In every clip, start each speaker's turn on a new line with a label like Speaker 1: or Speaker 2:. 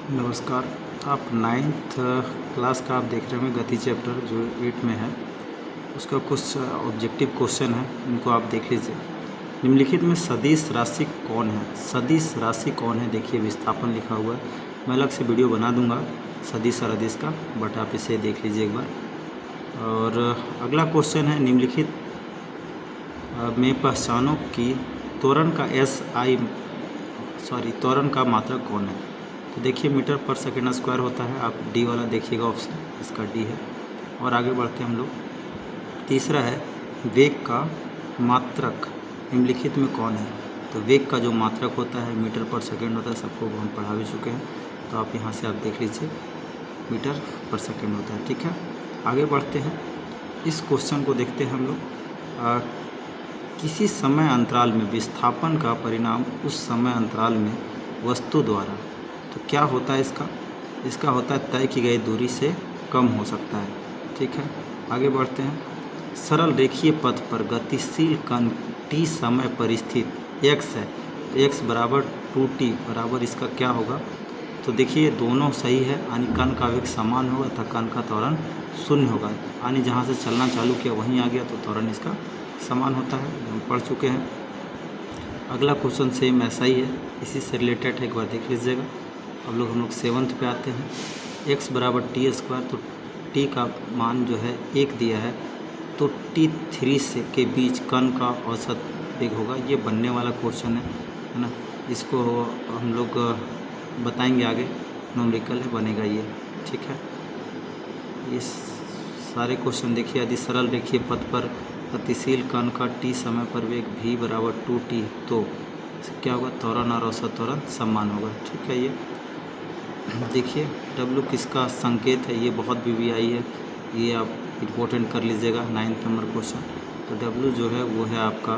Speaker 1: नमस्कार। आप ninth class का आप देख रहे होंगे गति चैप्टर जो 8 में है, उसका कुछ ऑब्जेक्टिव क्वेश्चन है, उनको आप देख लीजिए। निम्नलिखित में सदिश राशि कौन है? सदिश राशि कौन है? देखिए विस्थापन लिखा हुआ है। मैं अलग से वीडियो बना दूंगा सदिश और अदिश का, बट आप इसे देख लीजिए एक बार। और अगला क्वेश्चन है, निम्नलिखित में पहचानों की त्वरण का त्वरण का मात्रक कौन है? तो देखिए मीटर पर सेकेंड स्क्वायर होता है। आप डी वाला देखिएगा ऑप्शन, इसका डी है। और आगे बढ़ते हैं हम लोग। तीसरा है, वेग का मात्रक निम्नलिखित में कौन है? तो वेग का जो मात्रक होता है मीटर पर सेकेंड होता है, सबको हम पढ़ा भी चुके हैं, तो आप यहाँ से आप देख लीजिए मीटर पर सेकेंड होता है। ठीक है, आगे बढ़ते हैं। इस क्वेश्चन को देखते हैं हम लोग। किसी समय अंतराल में विस्थापन का परिणाम उस समय अंतराल में वस्तु द्वारा, तो क्या होता है इसका होता है तय की गई दूरी से कम हो सकता है। ठीक है, आगे बढ़ते हैं। सरल रेखीय पथ पर गतिशील कण t समय पर स्थित x है, तो x बराबर 2t बराबर इसका क्या होगा? तो देखिए दोनों सही है, यानी कण का वेग समान होगा तथा कण का त्वरण शून्य होगा। यानी जहाँ से चलना चालू किया वहीं आ गया, तो त्वरण इसका समान होता है, हम पढ़ चुके हैं। अगला क्वेश्चन सेम ऐसा ही है, इसी से रिलेटेड है, एक बार देख लीजिएगा। अब हम लोग 7th पे आते हैं। x बराबर टी स्क्वायर, तो t का मान जो है 1 दिया है, तो t3 से के बीच कण का औसत वेग होगा। ये बनने वाला क्वेश्चन है ना, इसको हम लोग बताएंगे आगे, न्यूमेरिकल है बनेगा ये। ठीक है, ये सारे क्वेश्चन देखिए। यदि सरल रेखीय पथ पर गतिशील कण का t समय पर वेग v बराबर 2t, तो क्या होगा? त्वरण और औसत त्वरण समान होगा। ठीक है, ये देखिए W किसका संकेत है? ये बहुत BBI है, ये आप इम्पोर्टेंट कर लीजिएगा 9th नंबर क्वेश्चन। तो W जो है वो है आपका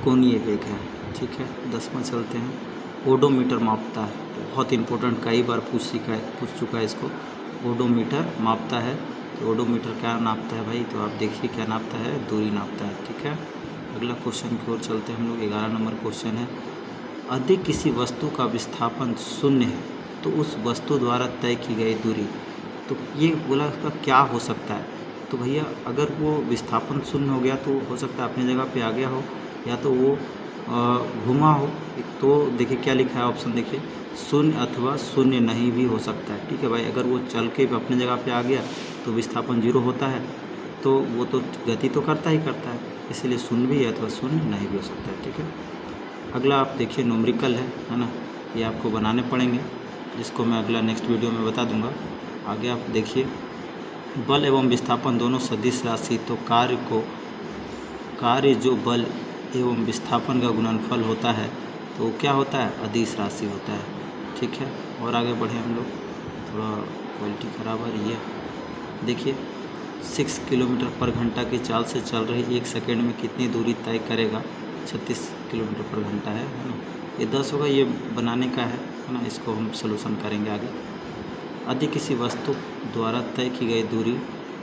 Speaker 1: कोणीय वेग है। ठीक है, 10वां चलते हैं। ओडोमीटर मापता है, बहुत इंपॉर्टेंट, कई बार पूछ चुका है इसको। ओडोमीटर मापता है, तो ओडोमीटर क्या नापता है भाई? तो आप देखिए क्या नापता है? दूरी नापता है। ठीक है, अगला क्वेश्चन की ओर चलते हैं हम लोग। 11 नंबर क्वेश्चन है, यदि किसी वस्तु का विस्थापन शून्य है तो उस वस्तु द्वारा तय की गई दूरी, तो ये बोला उसका क्या हो सकता है? तो भैया अगर वो विस्थापन शून्य हो गया तो हो सकता है अपनी जगह पे आ गया हो, या तो वो घुमा हो। तो देखिए क्या लिखा है ऑप्शन, देखिए शून्य अथवा शून्य नहीं भी हो सकता है। ठीक है भाई, अगर वो चल के अपनी जगह पे आ गया तो विस्थापन 0 होता है, तो वो तो गति तो करता ही करता है, इसलिए शून्य भी है अथवा शून्य नहीं भी हो सकता है। ठीक है, अगला आप देखिए न्यूमेरिकल है ना, ये आपको बनाने पड़ेंगे, जिसको मैं अगला नेक्स्ट वीडियो में बता दूंगा। आगे आप देखिए, बल एवं विस्थापन दोनों सदिश राशि, तो कार्य जो बल एवं विस्थापन का गुणनफल होता है, तो क्या होता है? अदिश राशि होता है। ठीक है, और आगे बढ़े हम लोग। थोड़ा क्वालिटी ख़राब आ रही है। देखिए 6 किलोमीटर पर घंटा की चाल से चल रही 1 सेकेंड में कितनी दूरी तय करेगा? 36 किलोमीटर पर घंटा है ना। ये 10 होगा, ये बनाने का है ना, इसको हम सलूशन करेंगे आगे। यदि किसी वस्तु द्वारा तय की गई दूरी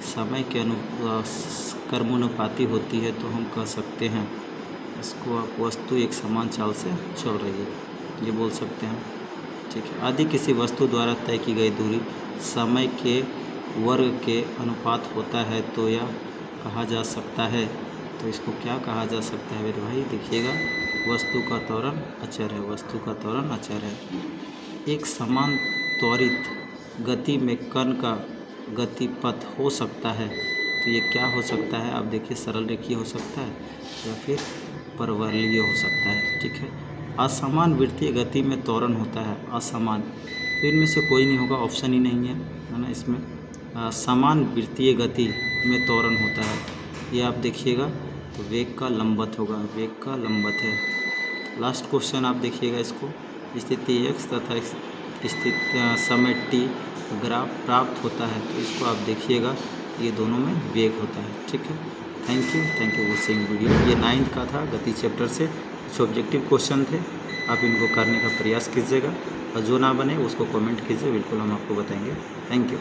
Speaker 1: समय के कर्मानुपाती होती है, तो हम कह सकते हैं इसको आप वस्तु एक समान चाल से चल रही है, ये बोल सकते हैं। ठीक है, यदि किसी वस्तु द्वारा तय की गई दूरी समय के वर्ग के अनुपात होता है, तो यह कहा जा सकता है, तो इसको क्या कहा जा सकता है मेरे भाई? देखिएगा, वस्तु का त्वरण अचर है, वस्तु का त्वरण अचर है। एक समान त्वरित गति में कण का गतिपथ हो सकता है, तो ये क्या हो सकता है? आप देखिए, सरल रेखीय हो सकता है या फिर परवलयीय हो सकता है। ठीक है, असमान वृत्तीय गति में त्वरण होता है, असमान, तो इनमें से कोई नहीं होगा, ऑप्शन ही नहीं है ना इसमें। समान वृत्तीय गति में त्वरण होता है, ये आप देखिएगा, तो वेग का लंबवत होगा, वेग का लंबवत है। लास्ट क्वेश्चन आप देखिएगा, इसको स्थिति x तथा स्थिति समय t ग्राफ प्राप्त होता है, तो इसको आप देखिएगा, ये दोनों में वेग होता है। ठीक है, थैंक यू वॉचिंग वीडियो। ये 9th का था गति चैप्टर से, कुछ ऑब्जेक्टिव क्वेश्चन थे, आप इनको करने का प्रयास कीजिएगा, और जो ना बने उसको कमेंट कीजिए, बिल्कुल हम आपको बताएंगे। Thank you.